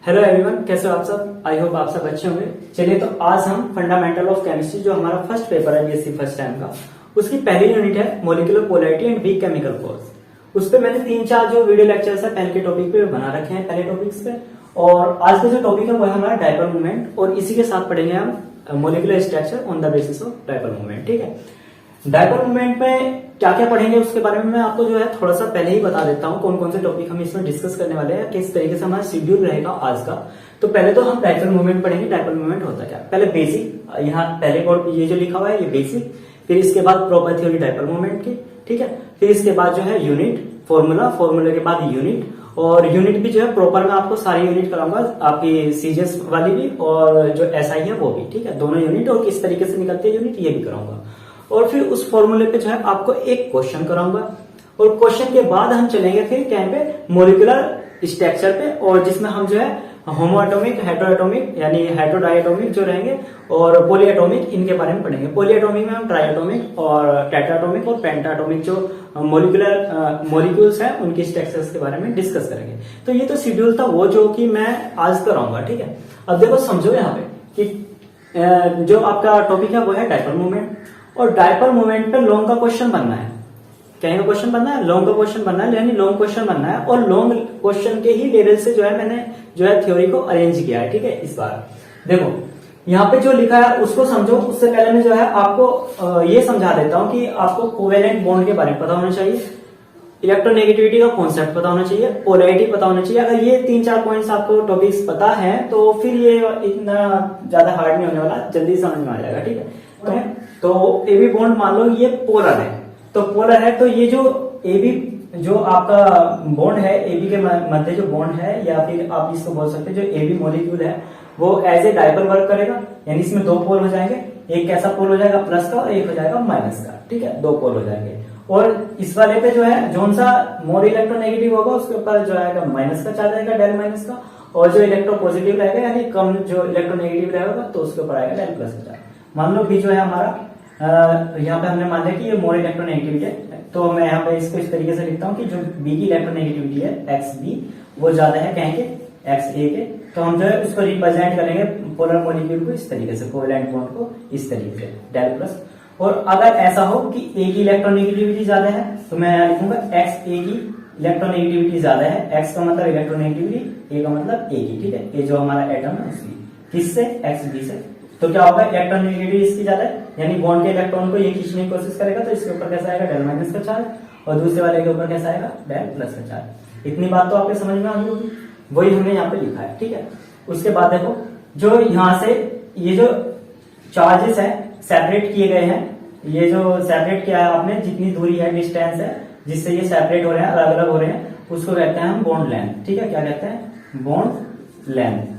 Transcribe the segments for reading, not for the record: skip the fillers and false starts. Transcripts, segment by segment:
Hello everyone, कैसे हो आप सब। आई होप आप सब अच्छे होंगे। चलिए तो आज हम फंडामेंटल ऑफ केमिस्ट्री, जो हमारा फर्स्ट पेपर है बीएससी फर्स्ट टाइम का, उसकी पहली यूनिट है molecular polarity and weak chemical force. उस पे मैंने 3-4 जो वीडियो लेक्चर्स है पहले के टॉपिक पे बना रखे हैं, पहले टॉपिक्स पे। और आज का जो टॉपिक है वो है हमारा डायपोल मोमेंट, और इसी के साथ पढ़ेंगे हम molecular structure on the basis of dipole moment. ठीक है, डायपोल मोमेंट में क्या क्या पढ़ेंगे उसके बारे में मैं आपको जो है थोड़ा सा पहले ही बता देता हूँ, कौन कौन से टॉपिक हम इसमें डिस्कस करने वाले हैं, किस तरीके से हमारा शेड्यूल रहेगा आज का। तो पहले तो हम डायपोल मोमेंट पढ़ेंगे। डायपोल मोमेंट होता क्या, पहले बेसिक, यहाँ पहले बोर्ड ये जो लिखा हुआ है ये बेसिक, फिर इसके बाद प्रॉपर थ्योरी डायपोल मोमेंट की। ठीक है, फिर इसके बाद जो है यूनिट, फॉर्मूला, फॉर्मूले के बाद यूनिट, और यूनिट भी जो है प्रॉपर मैं आपको सारी यूनिट कराऊंगा, आपकी सीजीएस वाली भी और जो एसआई है वो भी। ठीक है, दोनों यूनिट और किस तरीके से निकलती है यूनिट ये भी कराऊंगा। और फिर उस फॉर्मूले पे जो है आपको एक क्वेश्चन कराऊंगा, और क्वेश्चन के बाद हम चलेंगे फिर क्या पे मॉलिक्यूलर स्ट्रक्चर पे, और जिसमें हम जो है होमोएटॉमिक, हेटेरोएटॉमिक यानी हेटेरोडायटॉमिक जो रहेंगे, और पॉलीएटॉमिक, इनके बारे में पढ़ेंगे। पॉलीएटॉमिक में हम ट्राइएटॉमिक और टेट्राएटॉमिक और पेंटाएटॉमिक जो मॉलिक्यूल्स हैं उनकी स्ट्रक्चर्स के बारे में डिस्कस करेंगे। तो ये तो शेड्यूल था वो जो कि मैं आज कराऊंगा। ठीक है, अब देखो समझो यहाँ पे कि जो आपका टॉपिक है वो है डायपोल मोमेंट, और डायपोल मोमेंट पे लॉन्ग का क्वेश्चन बनना है। क्या का क्वेश्चन बनना है? लॉन्ग का क्वेश्चन बनना है, यानी लॉन्ग क्वेश्चन बनना है, और लॉन्ग क्वेश्चन के ही लेवल से जो है मैंने जो है थ्योरी को अरेंज किया है। ठीक है, इस बार देखो यहाँ पे जो लिखा है उसको समझो। उससे पहले मैं जो है आपको ये समझा देता हूँ कि आपको कोवेलेंट बॉन्ड के बारे में पता होना चाहिए, इलेक्ट्रोनेगेटिविटी का कॉन्सेप्ट पता होना चाहिए, पोलैरिटी पता होना चाहिए। अगर ये 3-4 पॉइंट्स आपको टॉपिक्स पता है तो फिर ये इतना ज्यादा हार्ड नहीं होने वाला, जल्दी समझ में आ जाएगा। ठीक है, तो एबी बॉन्ड मान लो ये पोलर है, तो पोलर है, तो ये जो एबी जो आपका बॉन्ड है, एबी के मध्य जो बॉन्ड है, या फिर आप इसको बोल सकते हैं जो एबी मॉलिक्यूल है वो एज ए डायपोल वर्क करेगा, यानी इसमें 2 पोल हो जाएंगे। एक कैसा पोल हो जाएगा प्लस का, और एक हो जाएगा माइनस का। ठीक है, 2 पोल हो जाएंगे, और इस वाले पे जो है जोन सा मोर इलेक्ट्रोनेगेटिव होगा उसके ऊपर जो आएगा माइनस का चार्ज आएगा, डेल माइनस का, और जो इलेक्ट्रो पॉजिटिव रहेगा यानी कम जो इलेक्ट्रोनेगेटिव रहेगा तो उसके ऊपर आएगा डेल प्लस का चार्ज। मान लो बी जो है हमारा यहाँ पे हमने मान लिया कि ये मोर इलेक्ट्रोनेगेटिविटी है, तो मैं यहाँ पे इसको इस तरीके से लिखता हूँ कि जो बी की इलेक्ट्रोनेगेटिविटी है एक्स बी वो ज्यादा है कहेंगे एक्स ए के, तो हम जो है उसको रिप्रेजेंट करेंगे पोलर मॉलिक्यूल को इस तरीके से, कोवेलेंट बॉन्ड को इस तरीके से डेल प्लस। और अगर ऐसा हो कि ए की इलेक्ट्रोनेगेटिविटी ज्यादा है तो मैं यहाँ लिखूंगा एक्स ए की इलेक्ट्रोनेगेटिविटी ज्यादा है। एक्स का मतलब इलेक्ट्रोनेगेटिविटी, ए का मतलब ए की। ठीक है, ए जो हमारा एटम है उसकी, किससे? एक्स बी से। तो क्या होगा, इलेक्ट्रोनेगेटिविटी इसकी ज्यादा है, यानी बॉन्ड के इलेक्ट्रॉन को ये खींचने की कोशिश करेगा, तो इसके ऊपर कैसा आएगा डेल माइनस का चार्ज, और दूसरे वाले के ऊपर कैसा आएगा डेल प्लस का चार्ज। इतनी बात तो आपके समझ में आ गई होगी, वही हमने यहाँ पे लिखा है। ठीक है, उसके बाद देखो जो यहाँ से ये जो चार्जेस है सेपरेट किए गए हैं, ये जो सेपरेट किया है आपने, जितनी दूरी है, डिस्टेंस है जिससे ये सेपरेट हो रहे हैं, अलग अलग हो रहे हैं, उसको कहते हैं हम बॉन्ड लेंथ। ठीक है, क्या कहते हैं? Bond length.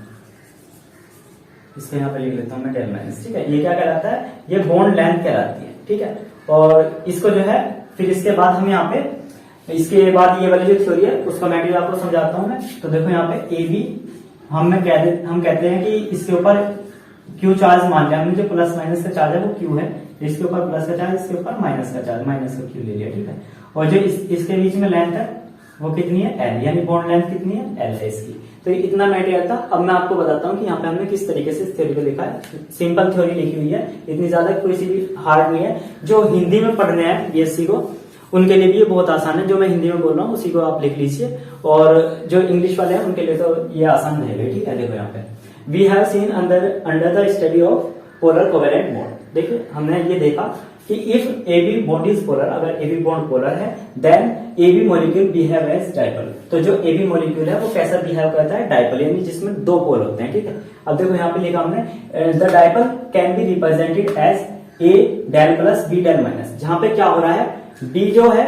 इसको यहाँ पे लिख लेता हूं मैं डेल माइनस। ठीक है, ये क्या कहलाता है? ये बॉन्ड लेंथ कहलाती है। ठीक है, और इसको जो है फिर इसके बाद हम यहाँ पे, इसके बाद ये वाली जो थ्योरी है उसका मटेरियल आपको समझाता हूं मैं। तो देखो यहाँ पे ए बी हम कहते हैं कि इसके ऊपर क्यू चार्ज मान लिया हमने, जो प्लस माइनस का चार्ज है वो क्यू है, इसके ऊपर प्लस का चार्ज, इसके ऊपर माइनस का चार्ज, माइनस का क्यू ले लिया। ठीक है, और जो इसके बीच में लेंथ है वो कितनी है? एल, यानी बॉन्ड लेंथ कितनी है? एल है इसकी। तो इतना मटेरियल था। अब मैं आपको बताता हूँ कि यहाँ पे हमने किस तरीके से थ्योरी को लिखा है। सिंपल थ्योरी लिखी हुई है, इतनी ज्यादा कोई सी भी हार्ड नहीं है। जो हिंदी में पढ़ रहे हैं बीएससी को उनके लिए भी ये बहुत आसान है, जो मैं हिंदी में बोल रहा हूँ उसी को आप लिख लीजिए, और जो इंग्लिश वाले हैं उनके लिए तो ये आसान रहेगा। ठीक है, देखो यहाँ पे we have seen under the study of polar covalent bond. देखिए हमने ये देखा कि if A B bond is polar, अगर ए बी बॉन्ड पोलर है then A B molecule behave as dipole. तो जो ए बी मॉलिक्यूल है वो कैसा बिहेव करता है? डायपोल, यानी जिसमें 2 पोल होते हैं। ठीक है, अब देखो यहाँ पे लिखा हमने the dipole can be represented as A del plus B del minus. जहां पे क्या हो रहा है, डी जो है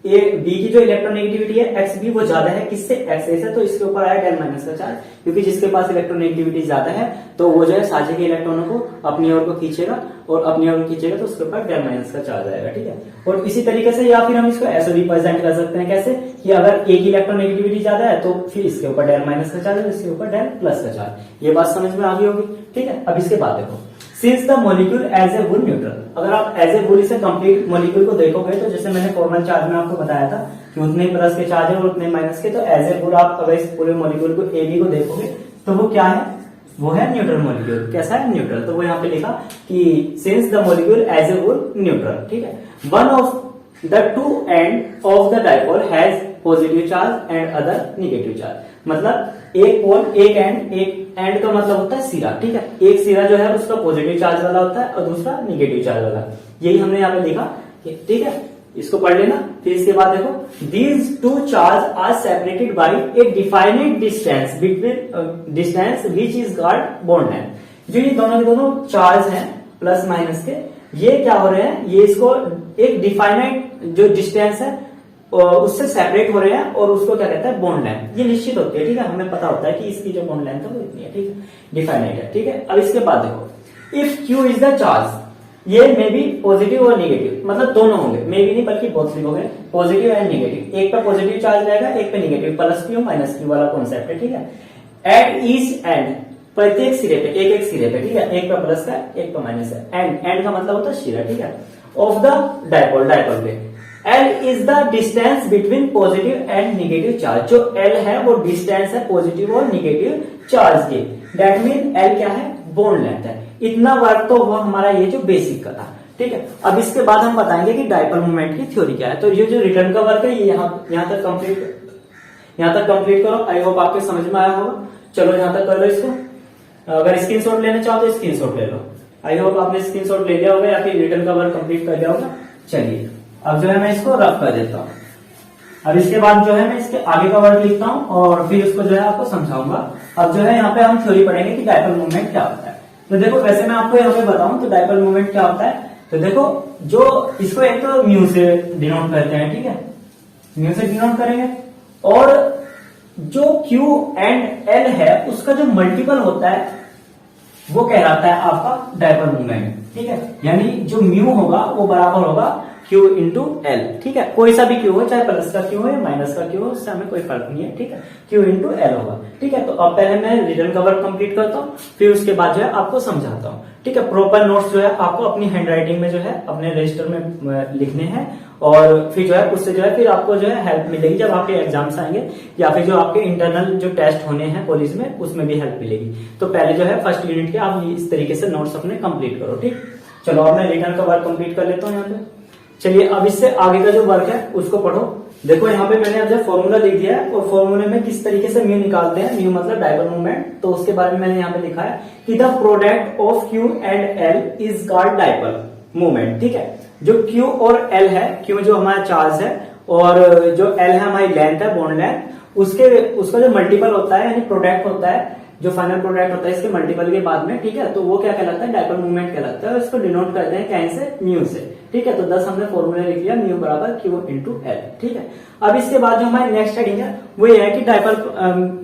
ए बी की जो इलेक्ट्रोनेगेटिविटी है एक्स बी वो ज्यादा है, किससे? एक्स ए से, तो इसके ऊपर आया डेल माइनस का चार्ज, क्योंकि जिसके पास इलेक्ट्रोनेगेटिविटी ज्यादा है तो वो जो है साझे के इलेक्ट्रॉनों को अपनी ओर को खींचेगा, और अपनी ओर खींचेगा तो उसके ऊपर डेल माइनस का चार्ज आएगा। ठीक है, और इसी तरीके से या फिर हम इसको ऐसे रिप्रेजेंट कर सकते हैं, कैसे कि अगर ए की इलेक्ट्रोनेगेटिविटी ज्यादा है तो फिर इसके ऊपर डेल माइनस का चार्ज, इसके ऊपर डेल प्लस का चार्ज। ये बात समझ में आ गई होगी। ठीक है, अब इसके बाद देखो since the molecule as a whole neutral, अगर आप एज ए वुल से कंप्लीट मॉलिक्यूल को देखोगे तो जैसे मैंने फॉर्मल चार्ज में आपको बताया था कि उतने प्लस के चार्ज है और उतने माइनस के, तो एज ए वुल आप अगर इस पूरे मॉलिक्यूल को ए बी को देखोगे तो वो क्या है, वो है न्यूट्रल मॉलिक्यूल। कैसा है, न्यूट्रल। तो वो यहाँ पे लिखा कि since the molecule as a whole neutral, ठीक है। One of the two end of the dipole has positive charge and other negative charge. मतलब एक पोल, एक एंड का मतलब होता है सिरा, ठीक है। एक सिरा जो है उसका पॉजिटिव चार्ज वाला होता है और दूसरा निगेटिव चार्ज वाला। यही हमने यहाँ पे लिखा, ठीक है। इसको पढ़ लेना। फिर इसके बाद देखो, these two charge are separated by a defined distance between distance which is called bond length. जो ये दोनों के दोनों चार्ज हैं प्लस माइनस के, ये क्या हो रहे हैं, ये इसको एक डिफाइनेड जो डिस्टेंस है उससे सेपरेट हो रहे हैं और उसको क्या कहता है, बॉन्ड लेंथ। ये निश्चित होती है, ठीक है। हमें पता होता है कि इसकी जो बॉन्ड लेंथ है वो इतनी है, ठीक है, डिफाइनेड है, ठीक है। अब इसके बाद देखो, if Q is the charge, ये मे बी पॉजिटिव और नेगेटिव, मतलब दोनों होंगे, मे बी नहीं बल्कि बोथ लिखोगे, पॉजिटिव एंड नेगेटिव। एक पे पॉजिटिव चार्ज रहेगा, एक पे negative, plus Q minus Q वाला कॉन्सेप्ट है, ठीक है। एट ईच एंड, प्रत्येक सिरे पे, एक सिरे पे, ठीक है। एक पे प्लस का, एक पे माइनस है। एंड का मतलब होता है सिरा, ठीक है, ऑफ द डाइपोल पे। L is the distance between positive and negative charge. जो L है वो डिस्टेंस है पॉजिटिव और नेगेटिव चार्ज के। दैट मीन L क्या है, बॉन्ड लेंथ है। इतना वर्क तो हुआ हमारा ये जो बेसिक का था, ठीक है। अब इसके बाद हम बताएंगे कि डाइपोल मोमेंट की थ्योरी क्या है। तो ये जो रिटर्न का वर्क है ये यहाँ तक कंप्लीट करो। आई होप आपके समझ में आया होगा। चलो यहाँ तक कर लो इसको। अगर स्क्रीनशॉट लेना चाहो तो स्क्रीनशॉट ले लो। आई होप आपने स्क्रीनशॉट ले लिया होगा या फिर रिटर्न का वर्क कंप्लीट कर लिया होगा। चलिए अब जो है मैं इसको रफ कर देता हूँ। अब इसके बाद जो है मैं इसके आगे का वर्क लिखता हूँ और फिर उसको जो है आपको समझाऊंगा। अब जो है यहाँ पे हम थ्योरी पढ़ेंगे कि डाइपोल मोमेंट क्या होता है। तो देखो, वैसे मैं आपको यहाँ पे बताऊं तो डाइपोल मोमेंट क्या होता है। तो देखो, जो इसको एक तो म्यू से डिनोट करते हैं, ठीक है, म्यू से डिनोट करेंगे। और जो Q एंड L है उसका जो मल्टीपल होता है वो कहलाता है आपका डाइपोल मोमेंट, ठीक है। यानी जो म्यू होगा वो बराबर होगा Q इंटू एल, ठीक है। कोई सा भी Q हो, चाहे प्लस का Q हो या माइनस का Q हो, उससे हमें कोई फर्क नहीं है, ठीक है। Q इंटू एल होगा, ठीक है। तो अब पहले मैं रिटर्न का वर्क कंप्लीट करता हूँ, फिर उसके बाद जो है आपको समझाता हूँ, ठीक है। प्रॉपर नोट्स जो है आपको अपनी हैंडराइटिंग में जो है अपने रजिस्टर में लिखने हैं और फिर जो है उससे जो है फिर आपको जो है हेल्प मिलेगी जब आपके एग्जाम्स आएंगे या फिर जो आपके इंटरनल जो टेस्ट होने हैं कॉलेज में उसमें भी हेल्प मिलेगी। तो पहले जो है फर्स्ट यूनिट के आप इस तरीके से नोट्स अपने कंप्लीट करो, ठीक। चलो अब मैं रिटर्न का वर्क कंप्लीट कर लेता हूँ यहाँ पे। चलिए अब इससे आगे का जो वर्क है उसको पढ़ो। देखो यहाँ पे मैंने अब जो फॉर्मूला लिख दिया है और फॉर्मूले में किस तरीके से म्यू निकालते हैं, म्यू मतलब डाइपोल मोमेंट, तो उसके बारे में मैंने यहाँ पे लिखा है कि the product of Q and L is called dipole moment, ठीक है। जो Q और L है, Q जो हमारा चार्ज है और जो L है हमारी लेंथ है, बॉन्ड लेंथ, उसका जो मल्टीपल होता है यानी प्रोडक्ट होता है, जो फाइनल प्रोडक्ट होता है इसके मल्टीपल के बाद में, ठीक है। तो वो क्या कहलाता है, डाइपोल मोमेंट कहलाता है। इसको डिनोट करते हैं क्या से, म्यू से, ठीक है। तो 10 हमने फॉर्मूला लिख लिया, म्यू बराबर Q इंटू एल, ठीक है। अब इसके बाद जो हमारी नेक्स्ट हेडिंग है वो ये है कि dipole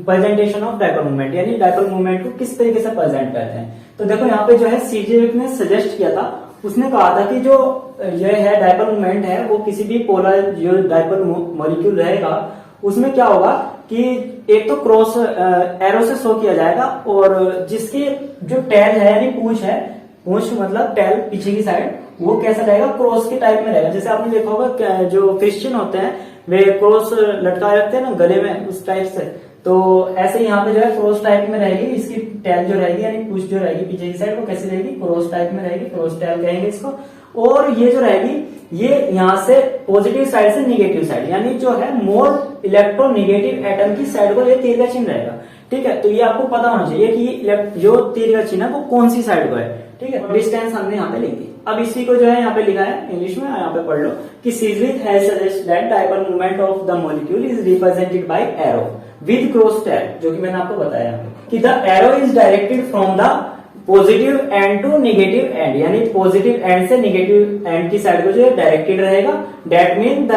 presentation of dipole moment, यानी डाइपोल मोमेंट को किस तरीके से प्रेजेंट करते हैं। तो देखो यहाँ पे जो है सीजे ने सजेस्ट किया था, उसने कहा था कि जो ये है डाइपोल मोमेंट है वो किसी भी पोलर जो डाइपोल मॉलिक्यूल रहेगा उसमें क्या होगा कि एक तो क्रॉस एरो से शो किया जाएगा और जिसकी जो टेल है यानी पूंछ है, पूंछ मतलब टेल पीछे की साइड, वो कैसा रहेगा, क्रॉस के टाइप में रहेगा। जैसे आपने देखा होगा जो क्रिश्चियन होते हैं वे क्रॉस लटकाए रखते हैं ना गले में, उस टाइप से। तो ऐसे यहाँ पे जो है क्रॉस टाइप में रहेगी, इसकी टेल जो रहेगी यानी पूंछ जो रहेगी पीछे की साइड वो कैसी रहेगी, क्रॉस टाइप में रहेगी, क्रॉस टेल कहेंगे इसको। और ये जो रहेगी ये यहाँ से पॉजिटिव साइड से निगेटिव साइड, यानी जो है मोर इलेक्ट्रोनेगेटिव एटम की साइड को ये तीर का चिन्ह रहेगा, ठीक है। तो ये आपको पता होना चाहिए कि जो तीर का चिन्ह है वो कौन सी साइड को है, ठीक है। डिस्टेंस हमने यहाँ पे लिख दी। अब इसी को जो है यहाँ पे लिखा है इंग्लिश में, यहाँ पे पढ़ लो कि Sedgwick has suggested that dipole moment of the molecule is represented by arrow with cross tail, जो कि मैंने आपको बताया कि the arrow is directed from the positive end to negative end, यानी पॉजिटिव एंड से नेगेटिव एंड की side को जो है डायरेक्टेड रहेगा। That mean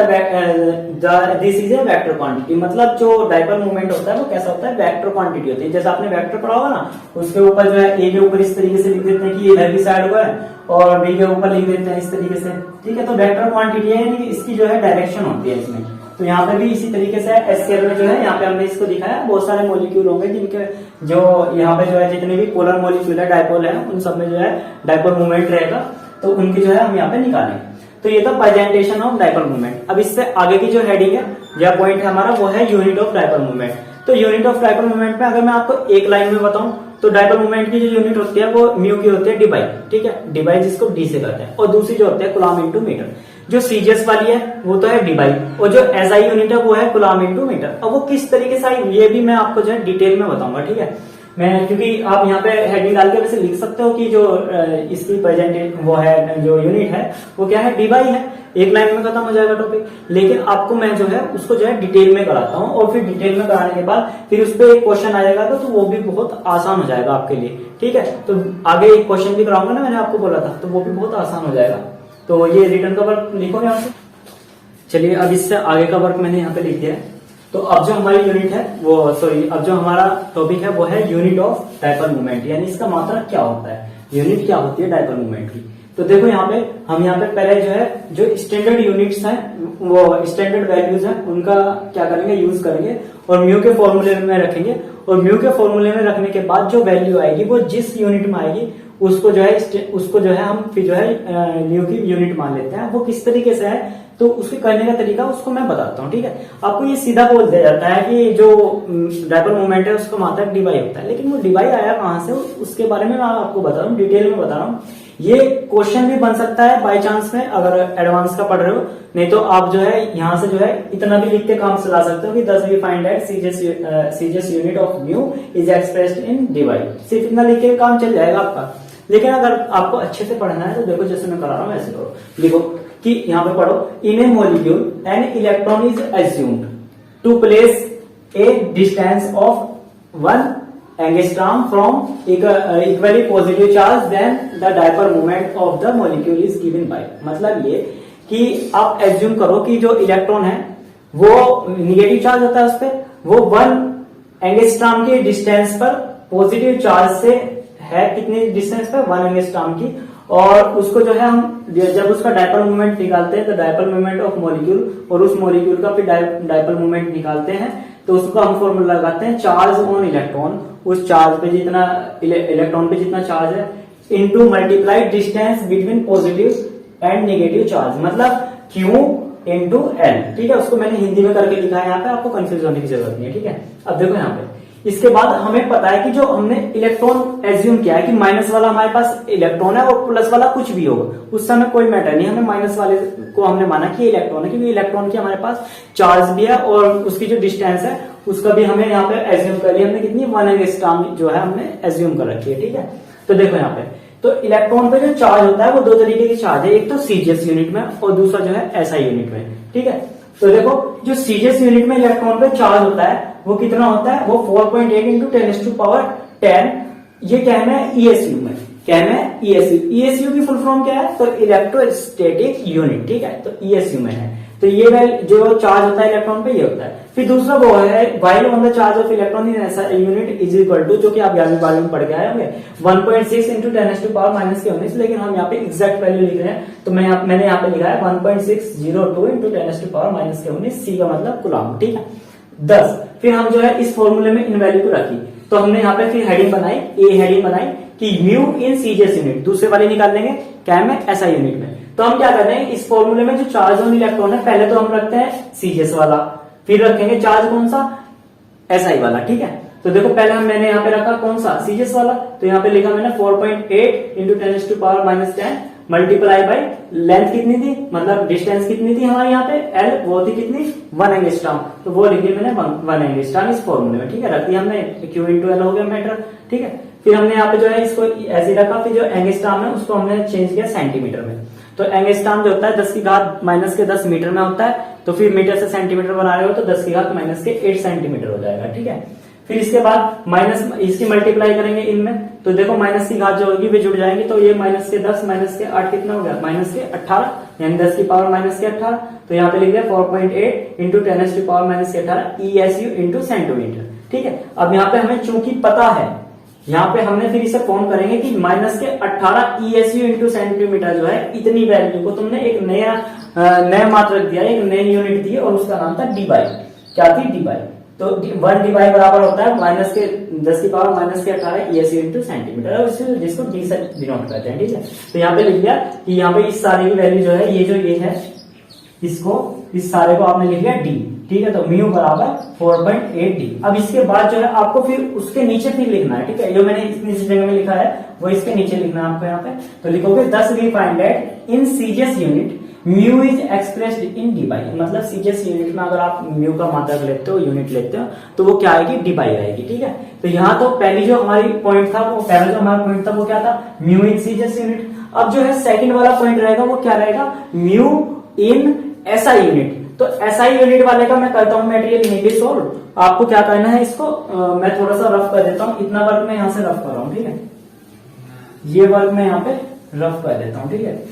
this is a vector quantity, मतलब जो डाइपोल मोमेंट होता है वो कैसा होता है, वेक्टर क्वांटिटी होती है। जैसे आपने वेक्टर पढ़ा होगा ना, उसके ऊपर जो है ए के ऊपर इस तरीके से लिख देते हैं कि ये इधर की साइड को है और बी के ऊपर लिख देते हैं इस तरीके से, ठीक है। तो वेक्टर क्वांटिटी है यानी इसकी जो है डायरेक्शन होती है इसमें। तो यहाँ पे भी इसी तरीके से एससीएल में जो है यहाँ पे हमने इसको दिखाया, बहुत सारे मॉलिक्यूल होंगे जिनके जो यहाँ पे जो है जितने भी पोलर मॉलिक्यूल है डाइपोल है उन सब में जो है डाइपोल मोमेंट रहेगा, तो उनकी जो है हम यहाँ पे निकालेंगे। तो ये था प्रेजेंटेशन ऑफ डाइपोल मोमेंट। अब इससे आगे की जो हेडिंग है या पॉइंट है हमारा वो है यूनिट ऑफ डाइपोल मोमेंट। तो यूनिट ऑफ डायपोल मोमेंट में अगर मैं आपको एक लाइन में बताऊं तो डायपोल मोमेंट की जो यूनिट होती है वो म्यू की होती है डिबाई, ठीक है, डिबाई जिसको डी से कहते हैं, और दूसरी जो होती है कूलम्ब इनटू मीटर। जो सीजीएस वाली है वो तो है डिबाई, और जो एसआई यूनिट है वो है कूलम्ब इनटू मीटर। अब वो किस तरीके से आई ये भी मैं आपको जो है डिटेल में बताऊंगा, ठीक है। मैं क्योंकि आप यहाँ पे हेडिंग डाल के वैसे लिख सकते हो कि जो इसकी प्रेजेंट वो है जो यूनिट है वो क्या है, डिबाई है, एक लाइन में खत्म हो जाएगा टॉपिक। लेकिन आपको मैं जो है उसको जो है डिटेल में कराता हूँ, और फिर डिटेल में कराने के बाद फिर उस पर एक क्वेश्चन आ जाएगा तो वो भी बहुत आसान हो जाएगा आपके लिए, ठीक है। तो आगे एक क्वेश्चन भी कराऊंगा ना, मैंने आपको बोला था, तो वो भी बहुत आसान हो जाएगा। तो ये रिटर्न का वर्क लिखो यहाँ से। चलिए अब इससे आगे का वर्क मैंने यहाँ पे लिख दिया है। तो अब जो हमारी यूनिट है वो अब जो हमारा टॉपिक है वो है यूनिट ऑफ डायपोल मोमेंट, यानी इसका मात्रक क्या होता है, यूनिट क्या होती है डायपोल मोमेंट की। तो देखो यहाँ पे हम यहाँ पे पहले जो है जो स्टैंडर्ड यूनिट्स हैं वो स्टैंडर्ड वैल्यूज हैं उनका क्या करेंगे, यूज करेंगे और म्यू के फॉर्मूले में रखेंगे, और म्यू के फॉर्मूले में रखने के बाद जो वैल्यू आएगी वो जिस यूनिट में आएगी उसको जो है हम फिर जो है म्यू की यूनिट मान लेते हैं। वो किस तरीके से है तो उसके करने का तरीका उसको मैं बताता हूँ, ठीक है। आपको ये सीधा बोल दिया जाता है कि जो डायपोल मोमेंट है उसका मात्रक डिबाई होता है, लेकिन वो डिबाई आया कहाँ से उसके बारे में मैं आपको बता रहा हूँ, डिटेल में बता रहा हूँ। ये क्वेश्चन भी बन सकता है बाय चांस में अगर एडवांस का पढ़ रहे हो, नहीं तो आप जो है यहाँ से जो है इतना भी लिख के काम चला सकते हो कि thus we find that CGS unit of mu is expressed in debye, सिर्फ इतना लिख के काम चल जाएगा आपका। लेकिन अगर आपको अच्छे से पढ़ना है तो देखो जैसे मैं करा रहा हूँ ऐसे करो, लिखो कि यहाँ पे पढ़ो, in a molecule an electron is assumed to place a distance of 1 angstrom from equally positive charge, then the dipole moment of the molecule is given by. मतलब ये कि आप एज्यूम करो कि जो इलेक्ट्रॉन है वो निगेटिव चार्ज होता है उस पर, वो 1 एंगस्ट्रॉम के डिस्टेंस पर पॉजिटिव चार्ज से है, कितनी डिस्टेंस पे 1 एंगस्ट्रॉम की, और उसको जो है हम जब उसका डायपोल मोमेंट निकालते हैं तो डायपोल मोमेंट ऑफ मॉलिक्यूल और उस मॉलिक्यूल का फिर डायपोल मोमेंट निकालते हैं तो उसका हम फॉर्मूला लगाते हैं चार्ज ऑन इलेक्ट्रॉन, उस चार्ज पे जितना इलेक्ट्रॉन पे जितना चार्ज है into multiplied distance between positive and negative charge, मतलब Q इंटू एल, ठीक है। उसको मैंने हिंदी में करके लिखा है यहाँ पे, आपको कंफ्यूज होने की जरूरत नहीं है, ठीक है। अब देखो यहाँ पे इसके बाद हमें पता है कि जो हमने इलेक्ट्रॉन एज्यूम किया है कि माइनस वाला हमारे पास इलेक्ट्रॉन है और प्लस वाला कुछ भी होगा, उस समय कोई मैटर नहीं, हमें माइनस वाले को हमने माना कि इलेक्ट्रॉन है, क्योंकि इलेक्ट्रॉन की हमारे पास चार्ज भी है और उसकी जो डिस्टेंस है उसका भी हमें यहाँ पे एज्यूम कर लिया, हमने कितनी 1 एंगस्ट्रॉम जो है हमने एज्यूम कर रखी है, ठीक है। तो देखो यहाँ पे तो इलेक्ट्रॉन पे जो चार्ज होता है वो दो तरीके की चार्ज है, एक तो सीजीएस यूनिट में और दूसरा जो है एसआई यूनिट में, ठीक है। तो देखो जो सीजीएस यूनिट में इलेक्ट्रॉन पे चार्ज होता है वो कितना होता है, वो 4.8 इंटू 10⁻10, ये क्या है ईएसयू में, क्या है ईएसयू की फुल फॉर्म क्या है तो इलेक्ट्रोस्टैटिक यूनिट, ठीक है। तो ईएसयू में है, तो ये जो चार्ज होता है इलेक्ट्रॉन पे ये होता है। फिर दूसरा वो है while on the charge of electron in SI unit is equal to, जो कि आप 11वीं 12वीं में पढ़ के आए होंगे, 1.6 इंटू 10⁻⁻19, लेकिन हम यहाँ पे एग्जैक्ट वैल्यू लिख रहे हैं तो मैंने यहाँ पे लिखा है 1.602 इंटू 10⁻⁻19, सी का मतलब कूलम्ब, ठीक है 10। फिर हम जो है इस फॉर्मूले में इन वैल्यू को रखी, तो हमने यहाँ पे फिर हेडिंग बनाई, ए हेडिंग बनाई कि म्यू इन सीजीएस यूनिट, दूसरे वाले निकाल लेंगे क्या में एसआई यूनिट में। तो हम क्या कर रहे हैं इस फॉर्मूले में जो चार्ज ऑन इलेक्ट्रॉन है पहले तो हम रखते हैं सीजीएस वाला, फिर रखेंगे चार्ज कौन सा एसआई वाला, ठीक है। तो देखो पहले मैंने यहाँ पे रखा कौन सा सीजीएस वाला, तो यहाँ पे लिखा मैंने 4.8 इंटू 10⁻⁻10 मल्टीप्लाई बाई लेंथ कितनी थी, मतलब डिस्टेंस कितनी थी हमारे यहाँ पे एल, वो थी कितनी 1 एंगस्ट्रॉम, तो वो लिख लिया मैंने 1 एंगस्ट्रॉम इस फॉर्मूले में, ठीक है। रख दिया हमने Q इंटू एल हो गया मैटर, ठीक है। फिर हमने यहाँ पे जो है इसको ऐसे रखा, फिर जो एंगस्ट्रॉम है उसको हमने चेंज किया सेंटीमीटर में, तो एंगस्ट्रॉम जो होता है 10⁻⁻10 मीटर में होता है, तो फिर मीटर से सेंटीमीटर बना रहे हो तो 10⁻⁻8 सेंटीमीटर हो जाएगा, ठीक है। फिर इसके बाद माइनस इसकी मल्टीप्लाई करेंगे इनमें, तो देखो माइनस की घात जो होगी वे जुड़ जाएंगी, तो ये -10 -8 कितना हो गया -18, यानी 10⁻⁻18, तो यहाँ पे लिख दिया 4.8 इंटू 10⁻⁻18 ESU इंटू सेंटीमीटर, ठीक है। अब यहाँ पे हमें चूंकि पता है, यहाँ पे हमने फिर इसे फॉर्म करेंगे कि -18 ESU इंटू सेंटीमीटर जो है इतनी वैल्यू को तुमने एक नया मात्रक दिया, एक नई यूनिट दी और उसका नाम था डिबाई, क्या थी डिबाई। तो 1 डिबाई बराबर होता है -10⁻⁻18 ESU इंटू सेंटीमीटर, जिसको डी से डिनोट करते हैं, ठीक है। तो यहाँ पे लिख दिया कि यहाँ पे इस सारे की वैल्यू जो है ये है इसको इस सारे को आपने लिख लिया डी, ठीक है। तो म्यू बराबर 4.8 डी। अब इसके बाद जो है आपको फिर उसके नीचे फिर लिखना है, ठीक है। जो मैंने इस जगह में लिखा है वो इसके नीचे लिखना है आपको यहाँ पे। तो लिखोगे 10 we find that in CGS unit mu is expressed in debye. मतलब सीजीएस यूनिट में अगर आप म्यू का मात्रक लेते हो, यूनिट लेते हो, तो वो क्या आएगी, डी बाई आएगी, ठीक है। तो यहाँ तो पहली जो हमारी पॉइंट था, वो पहला जो हमारा पॉइंट था वो क्या था, म्यू इन सीजीएस यूनिट। अब जो है सेकंड वाला पॉइंट रहेगा वो क्या रहेगा, म्यू इन एसआई यूनिट। तो एसआई यूनिट वाले का मैं करता हूँ मटेरियल इमीडिएट सोल्व। आपको क्या करना है, इसको मैं थोड़ा सा रफ कर देता हूँ। इतना वर्क मैं यहाँ से रफ कर रहा हूँ, ठीक है। ये वर्क मैं यहाँ पे रफ कर देता हूँ, ठीक है।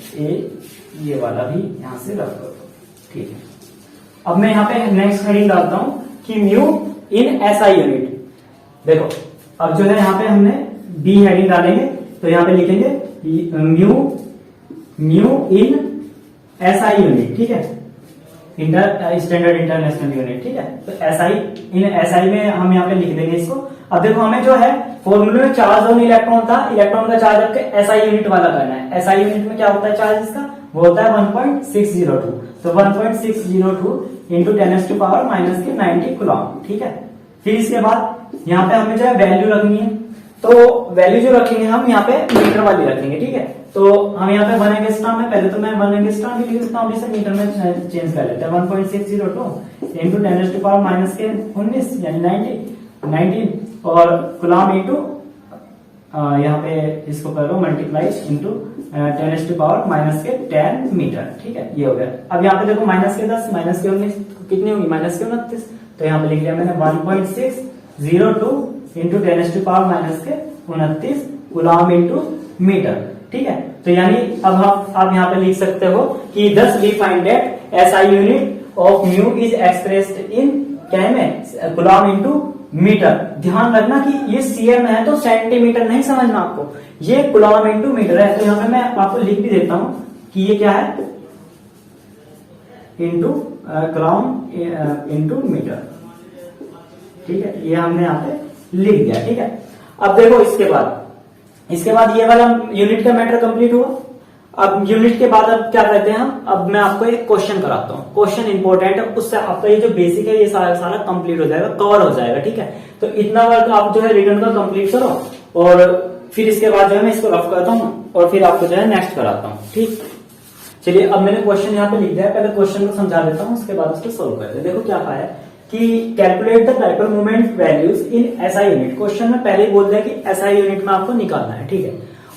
ये वाला भी यहाँ से रफ कर दो, ठीक है। अब मैं यहाँ पे नेक्स्ट हेडिंग डालता हूँ कि म्यू इन एसआई यूनिट। देखो अब जो है यहाँ पे हमने बी हेडिंग डालेंगे, तो यहाँ पे लिखेंगे म्यू इन एसआई यूनिट, ठीक है, स्टैंडर्ड इंटरनेशनल यूनिट, ठीक है। तो एसआई, इन एसआई में हम यहाँ पे लिख देंगे इसको। अब देखो हमें जो है फॉर्मूले में चार्ज ऑन इलेक्ट्रॉन था, इलेक्ट्रॉन का चार्ज आपके एसआई यूनिट वाला करना है। एसआई यूनिट में क्या होता है चार्ज इसका, वो होता है 1.602। तो 1.602 इंटू 10⁻⁻90 कूलम, ठीक है। फिर इसके बाद यहाँ पे हमें जो है वैल्यू रखनी है। तो वैल्यू जो रखेंगे हम यहाँ पे मीटर वाली रखेंगे, ठीक है। तो हम यहाँ पे 1 एंगस्ट्रॉम है, पहले तो मैं 1 एंगस्ट्रॉम भी लिख देता हूँ, अभी से मीटर में चेंज कर लेते हैं। 1.602 इंटू 10⁻⁻19 यानी 19 और कूलम इंटू यहाँ पे इसको करो मल्टीप्लाई इंटू 10⁻⁻10 मीटर, ठीक है। ये हो गया। अब यहाँ पे देखो -10 -19 कितनी होगी, -29। तो यहाँ पे लिख लिया मैंने 1.602 इंटू 10⁻⁻29 कूलम इंटू मीटर, ठीक है। तो यानी अब आप यहाँ पे लिख सकते हो कि 10 we find that SI unit of mu is expressed in क्या में कूलम इंटू मीटर। ध्यान रखना कि ये सीएम है तो सेंटीमीटर नहीं समझना आपको, ये कूलम इंटू मीटर है। तो यहाँ पे मैं आपको लिख भी देता हूं कि ये क्या है, इंटू कूलम इंटू मीटर, ठीक है। ये हमने यहाँ पे लिख दिया, ठीक है। अब देखो इसके बाद ये वाला यूनिट का मैटर कंप्लीट हुआ। अब यूनिट के बाद अब क्या कहते हैं हम, अब मैं आपको एक क्वेश्चन कराता हूँ। क्वेश्चन इंपॉर्टेंट है, उससे आपका ये जो बेसिक है ये सारा कंप्लीट हो जाएगा, कवर हो जाएगा, ठीक है। तो इतना वर्क आप जो है रिटर्न का कंप्लीट करो और फिर इसके बाद जो है मैं इसको रफ करता हूँ और फिर आपको जो है नेक्स्ट कराता हूँ, ठीक। चलिए अब मैंने क्वेश्चन यहाँ पे लिख दिया है, पहले क्वेश्चन को समझा देता हूँ, उसके बाद उसको सोल्व करते हैं। देखो क्या कहा है कि calculate the dipole moment values in SI unit. Question में पहले ही बोल दिया कि एसआई यूनिट में आपको निकालना है, ठीक है।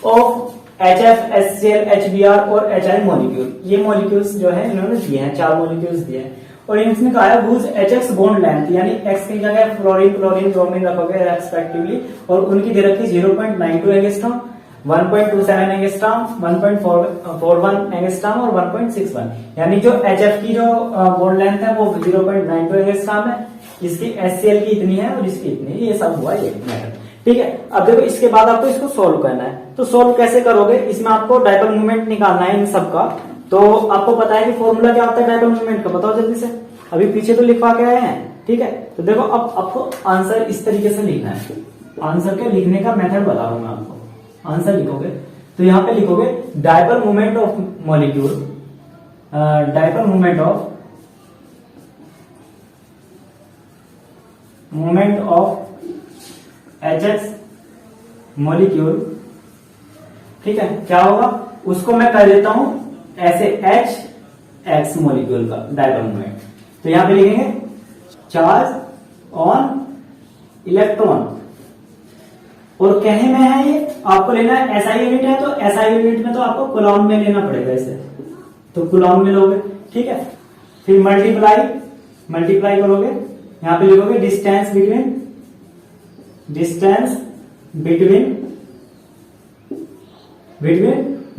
ऑफ HF, HCl, HBr और HI मॉलिक्यूल। ये मॉलिक्यूल्स जो है इन्होंने दिए हैं, 4 मॉलिक्यूल्स दिए हैं और इनमें कहा है whose HX बॉन्ड लेंथ, यानी X की जगह फ्लोरीन, क्लोरीन, ब्रोमीन रखोगे रेस्पेक्टिवली, और उनकी दे रखी 0.92 एंगस्ट्रॉम, 1.27 एंगस्ट्रॉम, 1.41 एंगस्ट्रॉम और 1.61। यानी जो HF की जो बॉन्ड लेंथ है वो 0.92 एंगस्ट्रॉम है, इसकी HCl की इतनी है और इसकी इतनी है। ये सब हुआ ये मैटर, ठीक है। अब देखो इसके बाद आपको इसको सोल्व करना है। तो सोल्व कैसे करोगे, इसमें आपको डाइपोल मोमेंट निकालना है इन सब का। तो आपको पता है कि फॉर्मूला क्या होता है डाइपोल मोमेंट का, बताओ जल्दी से। अभी पीछे तो लिखवा के आए हैं, ठीक है। तो देखो अब आपको आंसर इस तरीके से लिखना है। आंसर के लिखने का मेथड बता रहा हूं मैं आपको। आंसर लिखोगे तो यहाँ पे लिखोगे dipole moment of molecule, dipole moment of HX molecule, ठीक है। क्या होगा उसको मैं कर देता हूं ऐसे HX मॉलिक्यूल का डाइपोल मोमेंट। तो यहां पे लिखेंगे चार्ज ऑन इलेक्ट्रॉन, और कहने में है ये आपको लेना है एसआई यूनिट है, तो एसआई यूनिट में तो आपको कूलम में लेना पड़ेगा इसे, तो कूलम में लोगे, ठीक है। फिर मल्टीप्लाई करोगे, यहां पे लिखोगे डिस्टेंस बिटवीन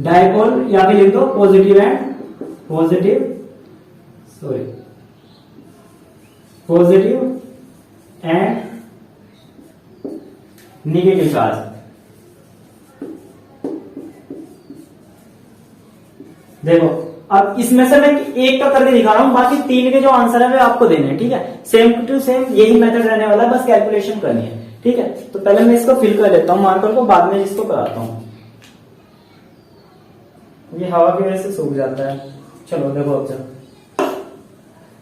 डाइपोल, या फिर लिख दो पॉजिटिव एंड नेगेटिव चार्ज। देखो अब इसमें से मैं एक का करके दिखा रहा हूं, बाकी 3 के जो आंसर है वे आपको देने हैं, ठीक है। सेम टू सेम यही मेथड रहने वाला है, बस कैलकुलेशन करनी है, ठीक है। तो पहले मैं इसको फिल कर लेता हूं मार्कर को, बाद में इसको कराता हूं। ये हवा की वजह से सूख जाता है। चलो देखो अब जब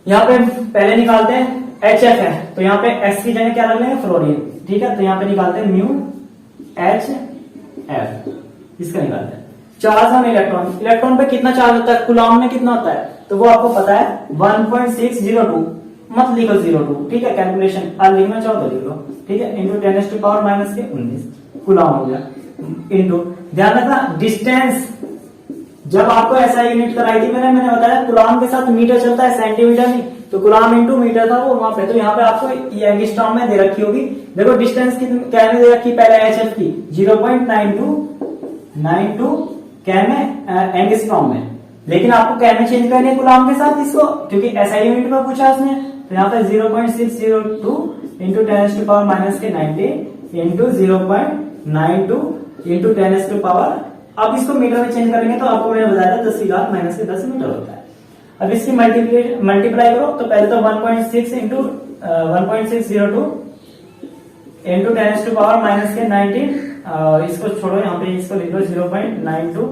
यहाँ पे पहले निकालते हैं HF है, तो यहाँ पे X की जगह क्या रख लेंगे, फ्लोरीन। ठीक है, तो यहाँ पे निकालते हैं म्यू HF, इसका निकालते हैं। चार्ज हम इलेक्ट्रॉन, इलेक्ट्रॉन पे कितना चार्ज होता है, कूलॉम में कितना होता है, तो वो आपको पता है 1.602, मत लिखो 02, ठीक है, कैलकुलेशन लिखना चाहो तो लिख लो, ठीक है, इंटू 10⁻⁻19 कूलॉम हो गया, इंटू ध्यान रखना डिस्टेंस, जब आपको ऐसा यूनिट कराई थी मैंने बताया कूलॉम के साथ मीटर चलता है, सेंटीमीटर नहीं, तो कूलॉम इंटू मीटर था वो वहां पे, तो यहाँ पे आपको एंगस्ट्रॉम में दे रखी होगी। देखो डिस्टेंस क्या में दे रखी, पहले HF की 0.92 क्या में एंगस्ट्रॉम में, लेकिन आपको क्या में चेंज करनी है कूलॉम के साथ इसको, क्योंकि ऐसा यूनिट में पूछा उसने, तो यहाँ पे 0.602 इंटू 10⁻⁻90 इंटू 0.92 इंटू 10⁻, अब इसको मीटर में चेंज करेंगे तो आपको मैंने बताया था 10⁻⁻10 मीटर होता है। अब इसकी मल्टीप्लाई करो तो पहले तो 1.6 इंटू 1.602 इंटू 10⁻⁻90, इसको छोड़ो यहाँ पे, इसको लिख लो 0.92,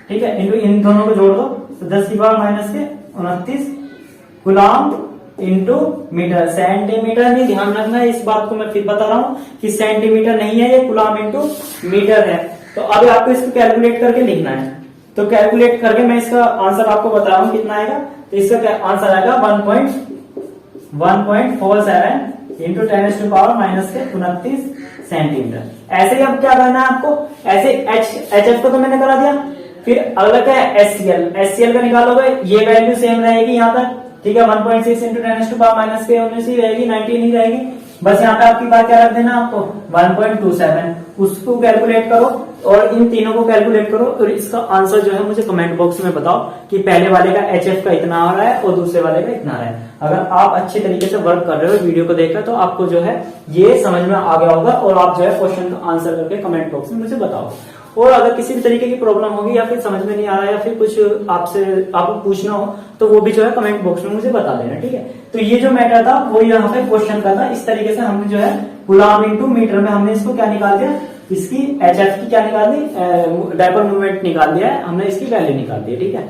ठीक है, इंटू इन दोनों को जोड़ दो तो 10⁻⁻29 कूलॉम इंटू मीटर, सेंटीमीटर नहीं, ध्यान रखना है इस बात को, मैं फिर बता रहा हूं कि सेंटीमीटर नहीं है ये, कूलॉम इंटू मीटर है। तो अभी आपको इसको कैलकुलेट करके लिखना है, तो कैलकुलेट करके मैं इसका आंसर आपको बता रहा हूं कितना आएगा, तो इसका आंसर आएगा 1.47 इंटू 10⁻⁻29 सेंटीमीटर। ऐसे ही अब क्या करना है आपको, ऐसे HF को तो मैंने करा दिया, फिर अगला क्या है HCl का निकालोगे, ये वैल्यू सेम रहेगी यहाँ तक, ठीक है, 1.6 इंटू 10⁻⁻19 ही रहेगी, 19 ही रहेगी, बस यहाँ पे आपकी बात क्या रख देना आपको 1.27, उसको कैलकुलेट करो और इन तीनों को कैलकुलेट करो और इसका आंसर जो है मुझे कमेंट बॉक्स में बताओ कि पहले वाले का HF का इतना आ रहा है और दूसरे वाले का इतना आ रहा है। अगर आप अच्छे तरीके से वर्क कर रहे हो वीडियो को देखकर तो आपको जो है ये समझ में आ गया होगा और आप जो है क्वेश्चन का आंसर करके कमेंट बॉक्स में मुझे बताओ। और अगर किसी भी तरीके की प्रॉब्लम होगी या फिर समझ में नहीं आ रहा है या फिर कुछ आपको पूछना हो तो वो भी जो है कमेंट बॉक्स में मुझे बता देना, ठीक है। तो ये जो मैटर था वो यहाँ पे क्वेश्चन का था, इस तरीके से हमने जो है कूलॉम इंटू मीटर में हमने इसको क्या निकाल दिया, इसकी HF की क्या निकाल दी, डायपोल मोमेंट निकाल दिया है हमने, इसकी वैल्यू निकाल दी है, ठीक है।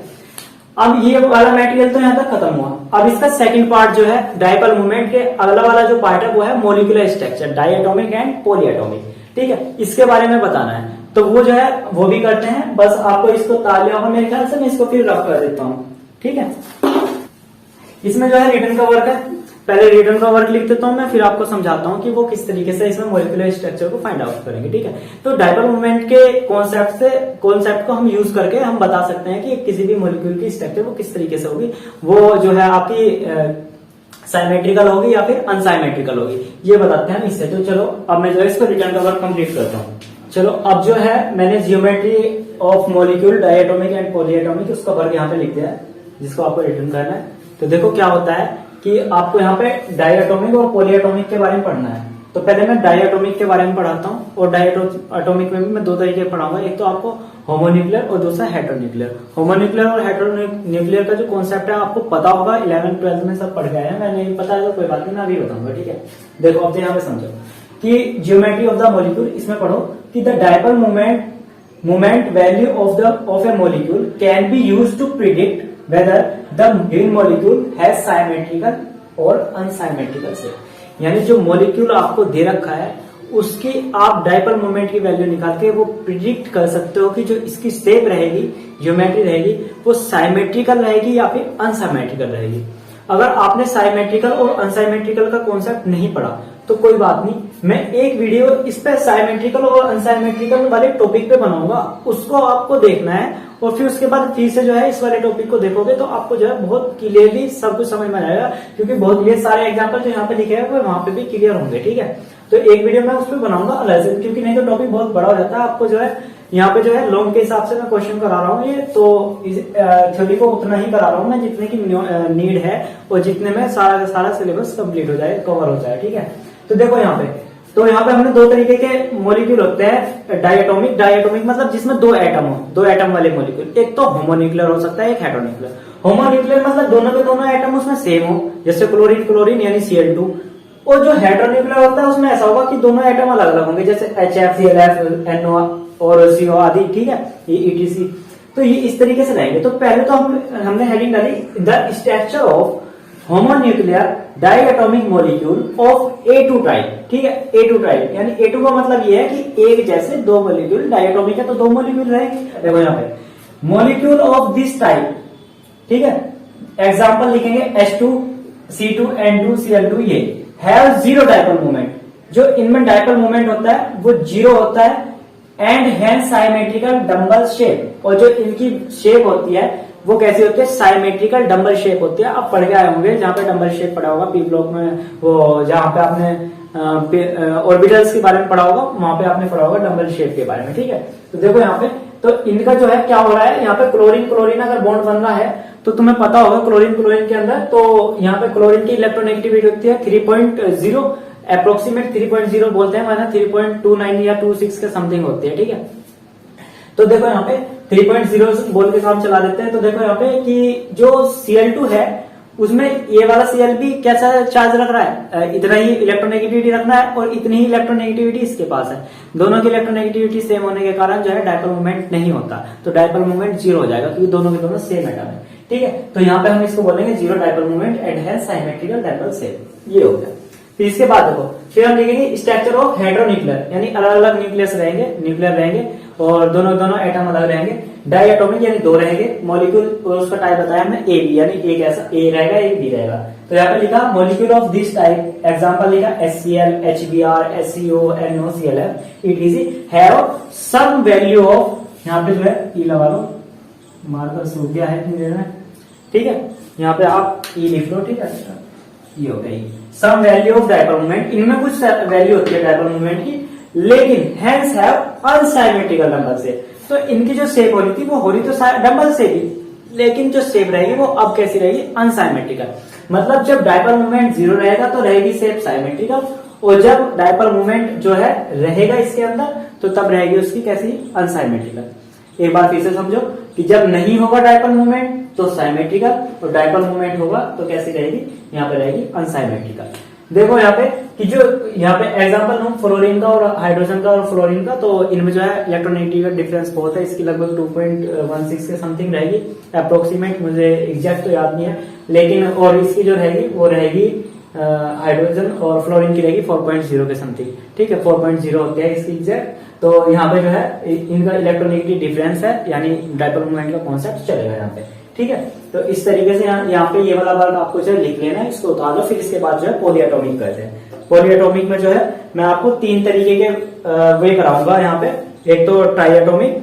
अब ये वाला मटेरियल तो यहाँ तक खत्म हुआ। अब इसका सेकंड पार्ट जो है डायपोल मोमेंट के अगला वाला जो पार्ट है वो है molecular structure, diatomic and polyatomic, ठीक है, इसके बारे में बताना है। तो वो जो है वो भी करते हैं, बस आपको इसको ताल लिया होगा मेरे ख्याल से, मैं इसको फिर रफ कर देता हूँ, ठीक है। इसमें जो है रिटर्न का वर्क है, पहले रिटर्न का वर्क लिख देता हूं मैं, फिर आपको समझाता हूं कि वो किस तरीके से इसमें मॉलिक्यूलर स्ट्रक्चर को फाइंड आउट करेंगे, ठीक है। तो डायपोल मोमेंट के कॉन्सेप्ट को हम यूज करके हम बता सकते हैं कि किसी भी मॉलिक्यूल की स्ट्रक्चर वो किस तरीके से होगी, वो जो है आपकी साइमेट्रिकल होगी या फिर अनसाइमेट्रिकल होगी, ये बताते हैं हम इससे। तो चलो अब मैं जो है इसको रिटर्न का वर्क कंप्लीट करता हूँ। चलो अब जो है मैंने geometry of molecule diatomic and polyatomic उसका वर्क यहाँ पे लिख दिया है, जिसको आपको रिटर्न करना है। तो देखो क्या होता है कि आपको यहाँ पे डायटोमिक और पॉलीएटॉमिक के बारे में पढ़ना है। तो पहले मैं डायटोमिक के बारे में पढ़ाता हूँ और डायटोमिक में भी मैं दो तरीके पढ़ाऊंगा, एक तो आपको होमोन्यूक्लियर और दूसरा हेटेरोन्यूक्लियर। होमोन्यूक्लियर और हेटेरोन्यूक्लियर का जो कॉन्सेप्ट है आपको पता होगा, 11th-12th में सब पढ़ गए हैं, मैं नहीं पता है तो कोई बात नहीं, मैं अभी बताऊंगा, ठीक है। देखो अब यहाँ पे समझो कि जियोमेट्री ऑफ द मॉलिक्यूल, इसमें पढ़ो कि the dipole moment value of a molecule can be used to predict whether the given molecule has symmetrical और unsymmetrical shape। यानी जो मॉलिक्यूल आपको दे रखा है उसकी आप डायपोल मोमेंट की वैल्यू निकाल के वो प्रिडिक्ट कर सकते हो कि जो इसकी शेप रहेगी, ज्योमेट्री रहेगी, वो साइमेट्रिकल रहेगी या फिर अनसाइमेट्रिकल रहेगी। अगर आपने साइमेट्रिकल और अनसाइमेट्रिकल का कॉन्सेप्ट नहीं पढ़ा तो कोई बात नहीं, मैं एक वीडियो इस पे साइमेट्रिकल और अनसाइमेट्रिकल वाले टॉपिक पे बनाऊंगा, उसको आपको देखना है और फिर उसके बाद फिर से जो है इस वाले टॉपिक को देखोगे तो आपको जो है बहुत क्लियरली सब कुछ समझ में आएगा, क्योंकि बहुत ये सारे एग्जांपल जो यहाँ पे लिखे हैं वो वहां पे भी क्लियर होंगे, ठीक है। तो एक वीडियो मैं उस पर बनाऊंगा अलग से, क्योंकि नहीं तो टॉपिक बहुत बड़ा हो जाता है। आपको जो है यहाँ पे जो है लॉन्ग के हिसाब से मैं क्वेश्चन करा रहा हूँ, ये तो थ्योरी को उतना ही करा रहा हूँ मैं जितने की नीड है और जितने में सारा का सारा सिलेबस कंप्लीट हो जाए, कवर हो जाए, ठीक है। तो देखो यहाँ पे, तो यहाँ पे हमने दो तरीके के मॉलिक्यूल होते हैं डायटोमिक। डायटोमिक मतलब जिसमें दो एटम हो, दो एटम वाले मॉलिक्यूल। एक तो होमोन्यूक्लियर हो सकता है, एक हेटेरोन्यूक्लियर। होमोन्यूक्लियर मतलब दोनों के दोनों एटम उसमें सेम हो, जैसे क्लोरीन क्लोरीन यानी Cl2। और जो हेटेरोन्यूक्लियर होता है उसमें ऐसा होगा कि दोनों एटम अलग अलग होंगे, जैसे HF, ClF, NO और CO आदि, ठीक है, ये ETC। तो ये इस तरीके से रहेंगे। तो पहले तो हमने हेडिंग डाली the structure of homonuclear diatomic molecule of A2 type. ठीक है, A2 टाइप यानी A2 का मतलब ये है कि एक जैसे दो मॉलिक्यूल, डाइएटॉमिक है तो दो मॉलिक्यूल रहेंगे। देखो यहाँ पे मॉलिक्यूल ऑफ दिस टाइप, ठीक है, एग्जांपल लिखेंगे H2C2N2Cl2 ये हैव जीरो डाइपोल मोमेंट, जो इनमें डाइपोल मोमेंट होता है वो जीरो होता है, and hence symmetrical dumbbell shape, और जो इनकी शेप होती है वो कैसी होती है, साइमेट्रिकल डंबल शेप होती है। आप पढ़ के आए होंगे जहां पे डंबल शेप पढ़ा होगा पी ब्लॉक में, वो जहां पे आपने ऑर्बिटल्स के बारे में पढ़ा होगा वहां पे आपने पढ़ा होगा डंबल शेप के बारे में। ठीक है, तो देखो यहाँ पे तो इनका जो है क्या हो रहा है, यहाँ पे क्लोरीन क्लोरीन अगर बॉन्ड बन रहा है तो तुम्हें पता होगा क्लोरीन क्लोरीन के अंदर, तो यहाँ पे क्लोरीन की इलेक्ट्रोनेगेटिविटी होती है 3.0, अप्रोक्सीमेट 3.0 बोलते हैं, माना 3.29 या 26 के समथिंग होती है। ठीक है, तो देखो यहाँ पे 3.0 बोल के काम चला देते हैं। तो देखो यहाँ पे कि जो Cl2 है उसमें ये वाला Cl भी कैसा चार्ज रख रहा है, इतना ही इलेक्ट्रोनेगेटिविटी रखना है और इतनी ही इलेक्ट्रोनेगेटिविटी इसके पास है। दोनों की इलेक्ट्रोनेगेटिविटी सेम होने के कारण जो है डाइपोल मोमेंट नहीं होता, तो डाइपोल मोमेंट जीरो हो जाएगा क्योंकि दोनों के दोनों सेम एटम है। ठीक है, तो यहाँ पे हम इसको बोलेंगे zero dipole moment and has symmetrical dipole shape, ये हो गया। फिर इसके बाद देखो फिर हम लिखेंगे स्ट्रक्चर ऑफ हेटेरोन्यूक्लियर, यानी अलग अलग न्यूक्लियस रहेंगे, न्यूक्लियर रहेंगे और दोनों दोनों एटम अलग रहेंगे। डाइएटॉमिक यानी दो रहेंगे, मॉलिक्यूल और उसका टाइप बताया हमने ए बी, यानी एक ऐसा ए रहेगा एक बी रहेगा। तो यहाँ पे लिखा molecule of this type, example लिखा HCl, HBr, HCO, NO, ClF, etc have some value of, यहाँ पे जो है ई लगा लो, मार्कर सूख गया है इतनी देर में। ठीक है, यहाँ पे आप ई लिख लो। ठीक है, ये हो गई some value of dipole moment, इनमें कुछ वैल्यू होती है डाइपोल मोमेंट की, लेकिन hence have unsymmetrical dumbbell shape. तो इनकी जो शेप हो रही थी वो हो रही तो डंबल शेप ही, लेकिन जो शेप रहेगी वो अब कैसी रहेगी, अनसाइमेट्रिकल। मतलब जब डाइपोल मोमेंट जीरो रहेगा तो रहेगी शेप साइमेट्रिकल, और जब डाइपोल मोमेंट जो है रहेगा इसके अंदर तो तब रहेगी उसकी कैसी, अनसाइमेट्रिकल। एक बार फिर से समझो कि जब नहीं होगा डाइपोल मोमेंट तो साइमेट्रिकल, और डाइपोल मोमेंट होगा तो कैसी रहेगी, यहाँ पे रहेगी अनसाइमेट्रिकल। देखो यहाँ पे कि जो यहाँ पे एग्जांपल हम फ्लोरीन का और हाइड्रोजन का और फ्लोरीन का, तो इनमें जो है इलेक्ट्रोनेगेटिविटी डिफरेंस बहुत है, इसकी लगभग 2.16 के समथिंग रहेगी अप्रोक्सीमेट, मुझे एग्जैक्ट तो याद नहीं है, लेकिन और इसकी जो रहेगी वो रहेगी हाइड्रोजन और फ्लोरीन की रहेगी 4.0 के समथिंग। ठीक है, 4.0 होती है इसकी एग्जैक्ट। तो यहाँ पे जो है इनका इलेक्ट्रोनेगेटिव डिफरेंस है, यानी डाइपोल मोमेंट का कॉन्सेप्ट चलेगा यहाँ पे। ठीक है, तो इस तरीके से यहाँ पे ये वाला वर्ग आपको जो है लिख लेना है, इसको उतार लो। फिर इसके बाद जो है पॉलीएटॉमिक कहते हैं। पॉलीएटॉमिक में जो है मैं आपको तीन तरीके के वे कराऊंगा यहाँ पे, एक तो ट्राइएटॉमिक,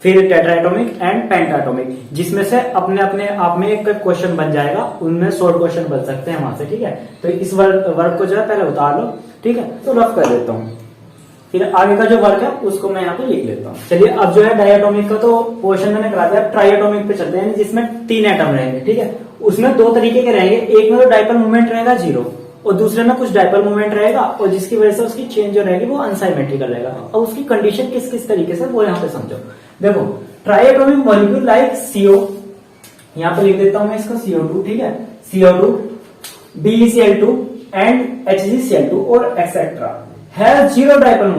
फिर टेट्राएटॉमिक एंड पेंटाएटॉमिक, जिसमें से अपने अपने आप में एक क्वेश्चन बन जाएगा, उनमें शॉर्ट क्वेश्चन बन सकते हैं वहां से। ठीक है, तो इस वर्ग को जो है पहले उतार लो। ठीक है, तो रफ कर देता हूँ, फिर आगे का जो वर्क है उसको मैं यहाँ पे लिख लेता हूँ। चलिए अब जो है डाइएटॉमिक का तो पोर्शन मैंने करा दिया, ट्राइएटॉमिक पे चलते हैं, जिसमें तीन एटम रहेंगे। ठीक है, उसमें दो तरीके के रहेंगे, एक में तो डाइपोल मोमेंट रहेगा जीरो और दूसरे में कुछ डाइपोल मोमेंट रहेगा, और जिसकी वजह से उसकी चेंज जो रहेगी वो अनसाइमेट्रिकल रहेगा। और उसकी कंडीशन किस किस तरीके से वो यहाँ पे समझो। देखो ट्राइएटॉमिक मॉलिक्यूल लाइक CO, यहाँ पे लिख देता हूँ मैं इसको CO2। ठीक है, CO2, BeCl2 एंड HgCl2 और etcetera have zero dipole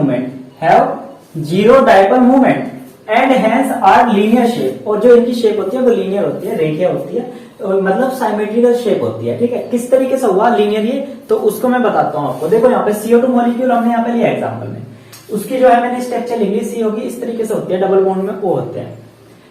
moment and hence are linear shape, और जो इनकी शेप होती है वो लीनियर होती है, रेखीय होती है, मतलब साइमेट्रिकल शेप होती है। ठीक है, किस तरीके से हुआ लीनियर ये, तो उसको मैं बताता हूँ आपको। देखो यहाँ पे CO2 मॉलिक्यूल हमने यहाँ पे लिया एग्जांपल में, उसकी जो है मैंने स्ट्रक्चर लिख ली, CO की इस तरीके से होती है, डबल बॉन्ड में O होते हैं।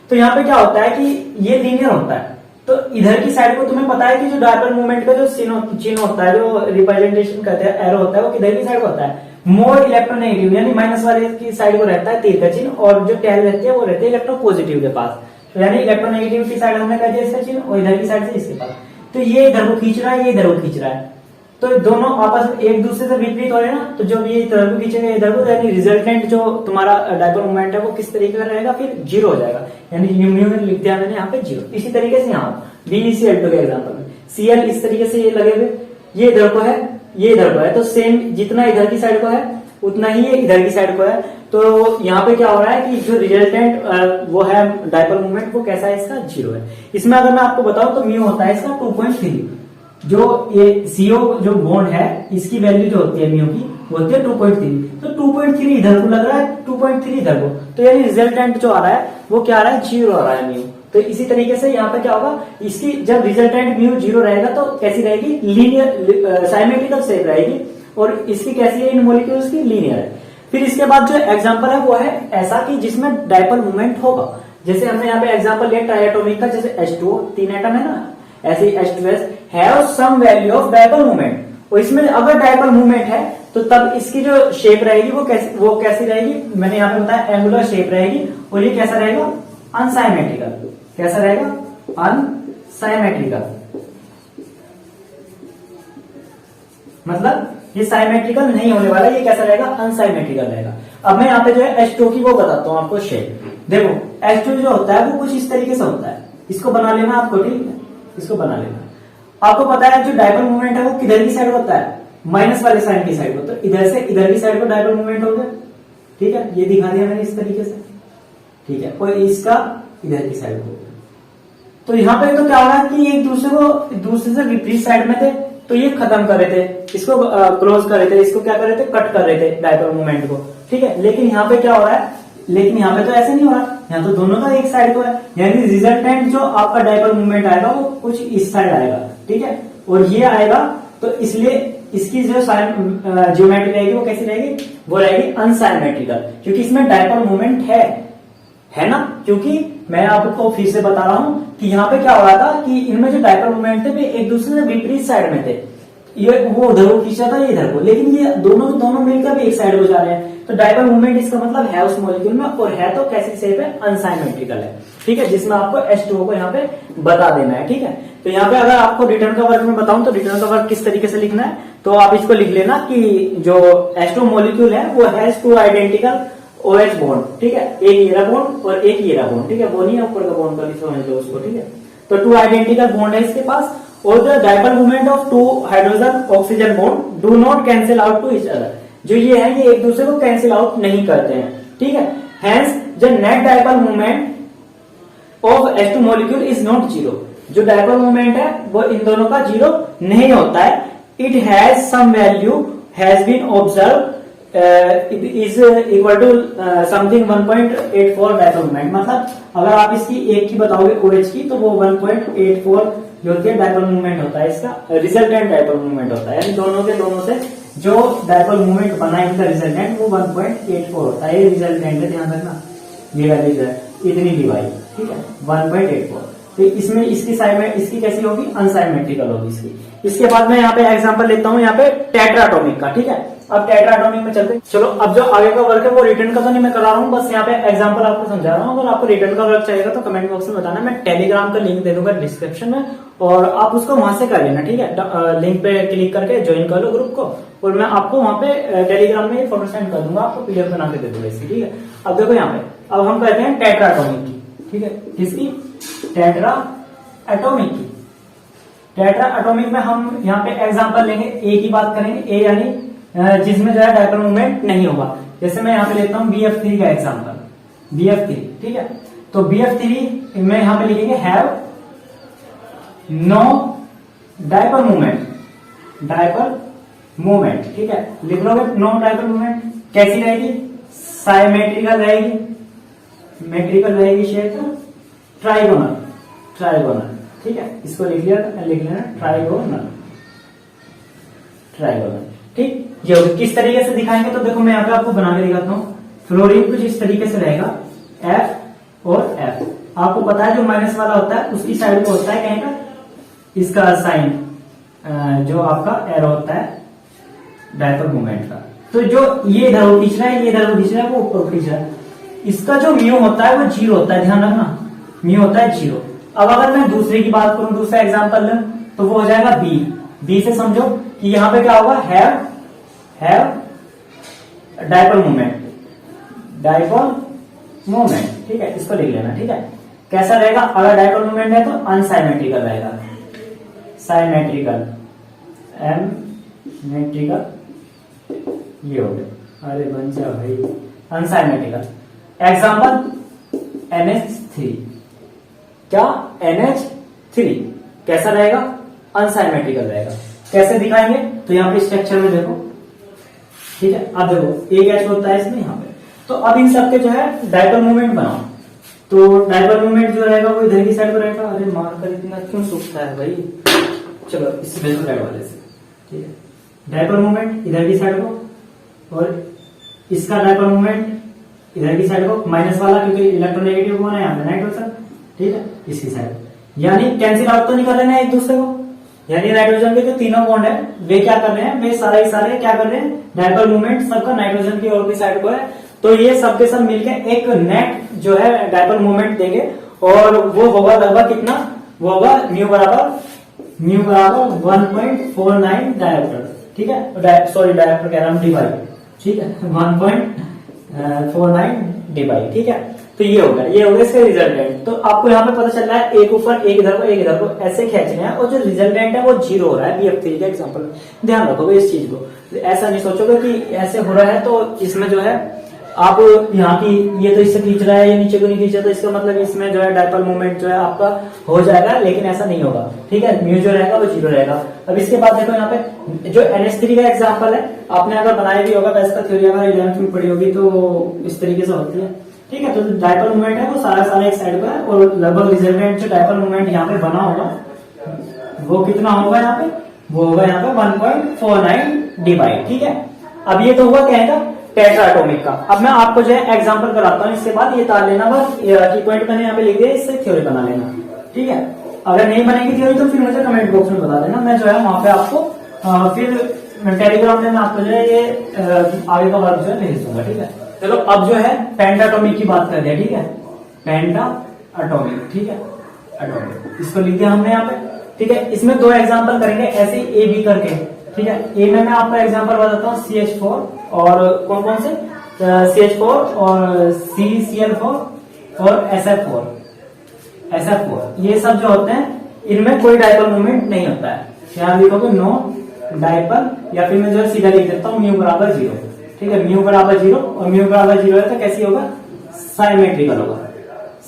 तो यहाँ पे क्या होता है कि ये लीनियर होता है, तो इधर की साइड को तुम्हें पता है कि जो डाइपोल मोमेंट का जो चिन्ह होता है, जो रिप्रेजेंटेशन करते हैं एरो होता है, वो किधर की साइड को होता है, मोर इलेक्ट्रोनेगेटिव, यानी माइनस वाले की साइड को रहता है तीर का चिन्ह, और जो टेल रहती है वो रहती है इलेक्ट्रो पॉजिटिव के पास। तो यानी इलेक्ट्रोनेगेटिव की साइड हमने कर दिया इसका चिन्ह, और इधर की साइड से इसके पास। तो ये इधर को खींच रहा है, ये इधर को खींच रहा है, तो दोनों आपस में एक दूसरे से विपरीत हो रहे हैं ना, तो जो ये इधर को खींचेगा इधर को, यानी रिजल्टेंट जो तुम्हारा डाइपोल मोमेंट है वो किस तरीके का रहेगा, फिर जीरो हो जाएगा, यानी न्यूमेरिकल लिख दिया मैंने यहाँ पे जीरो। इसी तरीके से यहाँ BeCl2 के एग्जांपल में Cl इस तरीके से ये लगे हुए, ये इधर को है, ये इधर को है, तो सेम जितना इधर की साइड को है उतना ही ये इधर की साइड को है। तो यहाँ पे क्या हो रहा है कि जो रिजल्टेंट वो है डाइपोल मोमेंट, वो कैसा है, इसका जीरो है। इसमें अगर मैं आपको बताऊं तो म्यू होता है इसका 2.3, जो ये CO जो बॉन्ड है इसकी वैल्यू जो होती है म्यू की वो होती है 2.3, तो 2.3 इधर को लग रहा है, 2.3 इधर को, तो यानी रिजल्टेंट जो आ रहा है वो क्या आ रहा है, जीरो आ रहा है म्यू। तो इसी तरीके से यहाँ पे क्या होगा, इसकी जब रिजल्टेंट म्यू 0 रहेगा तो कैसी रहेगी, लीनियर साइमेट्रिकल शेप रहेगी, और इसकी कैसी है, इन मॉलिक्यूल्स की लीनियर है। फिर इसके बाद जो एग्जांपल है वो है ऐसा कि जिसमें डायपोल मूवमेंट होगा। जैसे हमने यहाँ पे एग्जांपल लिया ट्राइएटॉमिक का, जैसे H2O 3 एटम है ना, ऐसे ही H2S have some value of dipole movement, और इसमें अगर डायपोल मूवमेंट है तो तब इसकी जो शेप रहेगी वो कैसी रहेगी, मैंने यहाँ पे बताया एंगुलर शेप रहेगी, और ये कैसा रहेगा, अनसाइमेट्रिकल। कैसा रहेगा, अनसाइमेट्रिकल, मतलब ये साइमेट्रिकल नहीं होने वाला, ये कैसा रहेगा, अनसाइमेट्रिकल रहेगा। अब मैं यहाँ पे जो है H2 की वो बताता हूँ आपको शेप। देखो H2 जो होता है वो कुछ इस तरीके से होता है, इसको बना लेना आपको, ठीक है, इसको बना लेना। आपको पता है जो डायपोल मूवमेंट है वो किधर की साइड होता है, माइनस वाले साइड की साइड को, तो इधर से इधर की साइड को डायपोल मूवमेंट हो गया, ठीक है, ये दिखा दिया मैंने इस तरीके से, ठीक है, और इसका इधर की साइड को। तो यहाँ पे तो क्या हो रहा है कि एक दूसरे से विपरीत साइड में थे, तो ये खत्म कर रहे थे, इसको क्लोज कर रहे थे, इसको क्या कर रहे थे, कट कर रहे थे डायपोल मूवमेंट को, ठीक है। लेकिन यहाँ पे क्या हो रहा है, लेकिन यहाँ पे तो ऐसे नहीं हो रहा, यहाँ तो दोनों का एक साइड को है, यानी रिजल्टेंट जो आपका डायपोल मूवमेंट आएगा वो कुछ इस साइड आएगा, ठीक है, और ये आएगा, तो इसलिए इसकी जो ज्योमेट्री रहेगी वो कैसी रहेगी, वो रहेगी अनसाइमेट्रिकल, क्योंकि इसमें डायपोल मूवमेंट है ना। क्योंकि मैं आपको फिर से बता रहा हूं कि यहाँ पे क्या हो रहा था कि इनमें जो डायपोल मूवमेंट थे वे एक दूसरे से विपरीत साइड में थे, ये वो उधर को खींचा था, ये इधर को, लेकिन ये दोनों के दोनों मिलकर भी एक साइड हो जा रहे हैं, तो डायपोल मूवमेंट इसका मतलब है उस मॉलिक्यूल में, और है तो कैसी शेप है, अनसाइमेट्रिकल है, ठीक है, जिसमें आपको H2O को यहाँ पे बता देना है, ठीक है। तो यहाँ पे अगर आपको रिटर्न का वर्क में बताऊं तो रिटर्न का वर्क किस तरीके से लिखना है, तो आप इसको लिख लेना कि जो H2O मॉलिक्यूल है वो has two identical OH bond, ठीक है, एक ये रहा बॉन्ड और एक ये रहा बॉन्ड, ठीक है, वो नहीं है ऊपर का बॉन्ड का, समझ लो उसको, ठीक है। तो 2 आइडेंटिकल बॉन्ड है इसके पास, और the dipole movement of 2 hydrogen oxygen bond do not cancel out to each other, जो ये है ये एक दूसरे को कैंसिल आउट नहीं करते हैं, ठीक है। Hence the net dipole movement of H2 molecule is not zero, जो डायपोल मूवमेंट है वो इन दोनों का जीरो नहीं होता है। It has some value has been observe, it is equal to something 1.84 dipole movement, मतलब अगर आप इसकी एक की बताओगे OH की तो वो 1.84 जो होती है डायपोल मूवमेंट होता है, इसका रिजल्टेंट डायपोल मूवमेंट होता है, यानी दोनों से जो डायपोल मूवमेंट बना है इनका रिजल्टेंट वो 1.84 होता है, ये रिजल्टेंट है, ध्यान रखना, ये वैल्यू है इतनी डिवाइड, ठीक है, 1.84। तो इसमें इसकी साइड में इसकी कैसी होगी, अनसाइमेट्रिकल होगी इसकी। इसके बाद मैं यहाँ पे एग्जांपल लेता हूँ यहाँ पे टेट्राटॉमिक का, ठीक है। अब टेट्राटॉमिक में चलते हैं, चलो अब जो आगे का वर्क है वो रिटर्न का तो नहीं मैं करा रहा हूँ, बस यहाँ पे एग्जांपल आपको समझा रहा हूँ। अगर आपको रिटर्न का वर्क चाहिएगा तो कमेंट बॉक्स में बताना, मैं टेलीग्राम का लिंक दे दूंगा डिस्क्रिप्शन में, और आप उसको वहां से कर लेना, ठीक है। लिंक पे क्लिक करके ज्वाइन कर लो ग्रुप को, और मैं आपको वहां पे टेलीग्राम में फोटो सेंड कर दूंगा, आपको PDF बना के दे दूंगा इसकी, ठीक है। अब देखो यहाँ पे अब हम कहते हैं टेट्राटॉमिक की, ठीक है, किसकी, टेट्रा एटॉमिक की। टेट्रा एटॉमिक में हम यहाँ पे एग्जांपल लेंगे, ए की बात करेंगे, ए यानी जिसमें जो है डायपोल मूवमेंट नहीं होगा। जैसे मैं यहाँ पे लेता हूँ BF3 का एग्जांपल, BF3, ठीक है। तो BF3 में यहाँ पे लिखेंगे हैव नो डायपोल मूवमेंट, ठीक है, लिख लोगे नो डायपोल मूवमेंट। कैसी रहेगी, साइमेट्रिकल रहेगी, मेट्रिकल रहेगी शेप, ट्राइगोनल, ठीक है, इसको लिख लेना ट्राइगोनल, ठीक। ये किस तरीके से दिखाएंगे तो देखो मैं यहाँ पे आपको बना के दिखाता हूँ। फ्लोरीन कुछ इस तरीके से रहेगा, F और F, आपको पता है जो माइनस वाला होता है उसकी साइड को होता है कहीं का इसका साइन, जो आपका एरो होता है डायपोल मूवमेंट का, तो जो ये इधर खींच रहा है, ये इधर खींच रहा है, वो ऊपर खींच रहा है, इसका जो म्यू होता है वो 0 होता है, ध्यान रखना, म्यू होता है 0। अब अगर मैं दूसरे की बात करूं, दूसरा एग्जांपल लूं तो वो हो जाएगा बी से समझो कि यहाँ पे क्या होगा, हैव डायपोल मूवमेंट, ठीक है, इसको लिख लेना, ठीक है। कैसा रहेगा, अगर डायपोल मूवमेंट है तो अनसाइमेट्रिकल रहेगा, मेट्रिकल, ये हो गया, अरे बन जा भाई, अनसाइमेट्रिकल। एग्जांपल NH3, क्या NH3 कैसा रहेगा, अनसाइमेट्रिकल रहेगा। कैसे दिखाएंगे तो यहाँ पे स्ट्रक्चर में देखो, ठीक है। अब देखो एक H होता है इसमें यहाँ पे, तो अब इन सबके जो है डायपोल मूवमेंट बनाओ, तो डायपोल मोमेंट जो रहेगा वो इधर की साइड पर रहेगा। अरे मार्कर इतना क्यों सूखता है भाई, चलो इस साइड वाले से, ठीक है। डायपोल मोमेंट इधर की साइड को और इसका डायपोल मोमेंट इधर की साइड को, माइनस वाला क्योंकि इलेक्ट्रोनेगेटिव कौन है यहाँ पे, नाइट्रोजन, ठीक है, इसकी साइड। यानी कैंसिल आउट तो नहीं कर रहे हैं एक दूसरे को, यानी नाइट्रोजन के जो तीनों बॉन्ड है वे क्या कर रहे हैं, वे सारे क्या कर रहे हैं, डायपोल मोमेंट सबका नाइट्रोजन की ओर की साइड को है। तो ये सब के सब मिलकर एक नेट जो है डायपोल मोमेंट देंगे और वो होगा लगभग कितना, वो होगा म्यू बराबर 1.49 डायोप्टर, ठीक है, सॉरी डायोप्टर कह रहा हूं, डिवाई, ठीक है, 1.49 डिवाई, ठीक है। तो ये होगा इसका रिजल्टेंट। तो आपको यहाँ पे पता चल रहा है एक ऊपर एक इधर को ऐसे खींचने हैं और जो रिजल्टेंट है वो 0 हो रहा है BF3 के एग्जांपल में। ध्यान रखोगे इस चीज को, ऐसा नहीं सोचोगे कि ऐसे हो रहा है तो इसमें जो है आप यहाँ की ये तो इससे खींच रहा है, ये नीचे को नहीं खींच रहा, तो इसका मतलब इसमें जो है डायपोल मोमेंट जो है आपका हो जाएगा, लेकिन ऐसा नहीं होगा, ठीक है। म्यू जो रहेगा वो 0 रहेगा। अब इसके बाद देखो यहाँ पे जो NH3 का एग्जांपल है, आपने अगर बनाया भी होगा वैसे का थ्योरी अगर 11th में पढ़ी होगी तो इस तरीके से होती है, ठीक है। तो डायपोल मोमेंट है वो सारा एक साइड पर है और लगभग रिजल्टेंट जो डायपोल मोमेंट यहाँ पे बना होगा वो कितना होगा यहाँ पे, वो होगा यहाँ पे 1.49 डिवाई, ठीक है। अब ये तो हुआ क्या है टेट्रा एटॉमिक का। अब मैं आपको जो है एग्जांपल कराता हूँ, इसके बाद ये तार लेना, बस की पॉइंट मैंने यहाँ पे लिख दिया, इससे थ्योरी बना लेना, ठीक है। अगर नहीं बनेगी थ्योरी तो फिर मुझे कमेंट बॉक्स में बता देना, मैं जो है वहां पे आपको फिर टेलीग्राम में मैं आपको जो है ये आगे का वर्क जो है भेज दूंगा, ठीक है। चलो अब जो है पेंटाटॉमिक की बात करते हैं, ठीक है, पेंटाटॉमिक, ठीक है, एटॉमिक, इसको लिख दिया हमने यहाँ पे, ठीक है। इसमें 2 एग्जांपल करेंगे ऐसे A B करके, ठीक है। ए में मैं आपको एग्जांपल बताता हूँ CH4 और कौन से CH4 और CCl4 और SF4, ये सब जो होते हैं इनमें कोई डायपोल मोमेंट नहीं होता है। यहाँ लिखोगे नो डायपोल, या फिर मैं जो है सीधा लिख देता हूँ म्यू बराबर 0, ठीक है। म्यू बराबर 0 और म्यू बराबर 0 है तो कैसी होगा, साइमेट्रिकल होगा,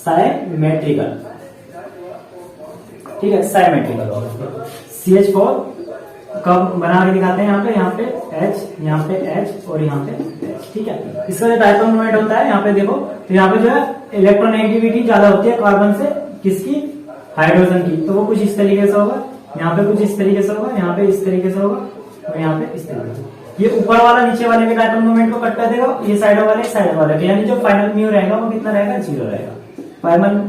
साइमेट्रिकल, ठीक है, साइमेट्रिकल होगा। CH4 कब बना के दिखाते हैं, यहाँ पे H, यहाँ पे H और यहाँ पे H, ठीक है। इसका जो डायपोल मोमेंट होता है यहाँ पे देखो, तो यहाँ पे जो है इलेक्ट्रोनेगेटिविटी ज्यादा होती है कार्बन से, किसकी, हाइड्रोजन की, तो वो कुछ इस तरीके से होगा, यहाँ पे कुछ इस तरीके से होगा, यहाँ पे इस तरीके से होगा और यहाँ पे इस तरीके से। ये ऊपर वाला नीचे वाले के डायपोल मोमेंट को कट कर देगा, ये साइड वाले के, यानी जो फाइनल म्यू रहेगा वो कितना रहेगा, 0 रहेगा।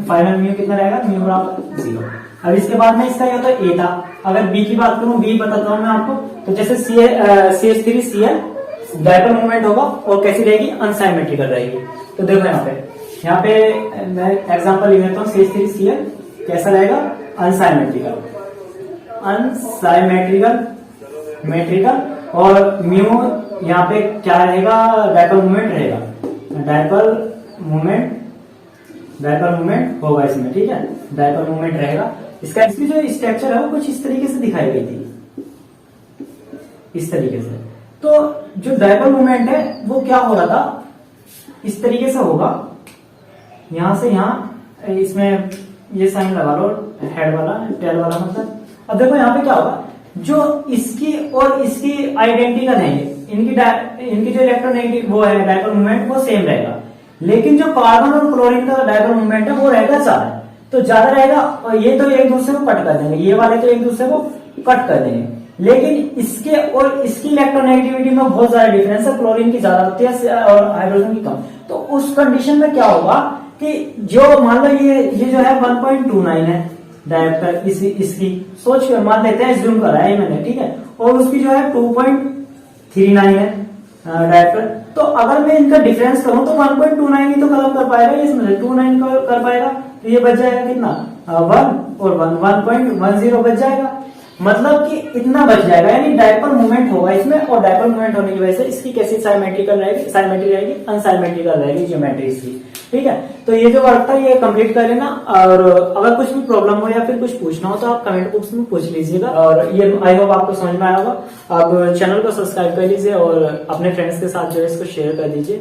फाइनल म्यू कितना रहेगा, म्यू बराबर 0। अब इसके बाद में इसका ये तो A था। अगर B की बात करूं, B बताता हूं मैं आपको, तो जैसे CH3Cl डायपोल मोमेंट होगा और कैसी रहेगी, अनसाइमेट्रिकल रहेगी। तो देखो यहाँ पे मैं एग्जांपल लिख देता हूँ, CH3Cl कैसा रहेगा, मेट्रिकल, और म्यू यहाँ पे क्या रहेगा, डायपोल मोमेंट रहेगा, डायपोल मोमेंट होगा इसमें, ठीक है, डायपोल मोमेंट रहेगा। इसकी जो स्ट्रक्चर है वो कुछ इस तरीके से दिखाई गई थी, इस तरीके से। तो जो डायपोल मोमेंट है वो क्या हो रहा था, इस तरीके से होगा, यहां से यहां, इसमें ये साइन लगा लो, हेड वाला, टेल वाला मतलब। अब देखो यहाँ पे क्या होगा, जो इसकी और इसकी आइडेंटिकल है, इनकी जो इलेक्ट्रोनेगेटिव वो है डायपोल मोमेंट वो सेम रहेगा, लेकिन जो कार्बन और क्लोरीन का डायपोल मोमेंट है वो रहेगा ज्यादा, तो ज्यादा रहेगा, और ये तो एक दूसरे को कट कर देंगे, ये वाले तो एक दूसरे को कट कर देंगे, लेकिन इसके और इसकी इलेक्ट्रोनेगेटिविटी में बहुत ज्यादा डिफरेंस है, क्लोरीन की ज्यादा होती है और हाइड्रोजन की कम। तो उस कंडीशन में क्या होगा कि जो मान लो ये जो है 1.29 है डायरेक्टर, इसकी सोच मान लेते हैं, जूम करा है मैंने, ठीक है, और उसकी जो है 2.39 है डायरेक्टर। तो अगर मैं इनका डिफरेंस करूं तो 1.29 ही तो कलम कर पाएगा, इसमें 29 कर पाएगा, तो ये बच जाएगा कितना, 1 और 1.10 बच जाएगा, मतलब कि इतना बच जाएगा, यानी डायपोल मोमेंट होगा इसमें, और डायपोल मोमेंट होने की वजह से इसकी कैसी साइमेट्रिकल रहेगी, अनसाइमेट्रिकल रहेगी ज्योमेट्री इसकी, ठीक है। तो ये जो वर्क था ये कंप्लीट कर लेना, और अगर कुछ भी प्रॉब्लम हो या फिर कुछ पूछना हो तो आप कमेंट बॉक्स में पूछ लीजिएगा, और ये आई होप आपको समझ में आया होगा। आप चैनल को सब्सक्राइब कर लीजिए और अपने फ्रेंड्स के साथ जो है इसको शेयर कर दीजिए।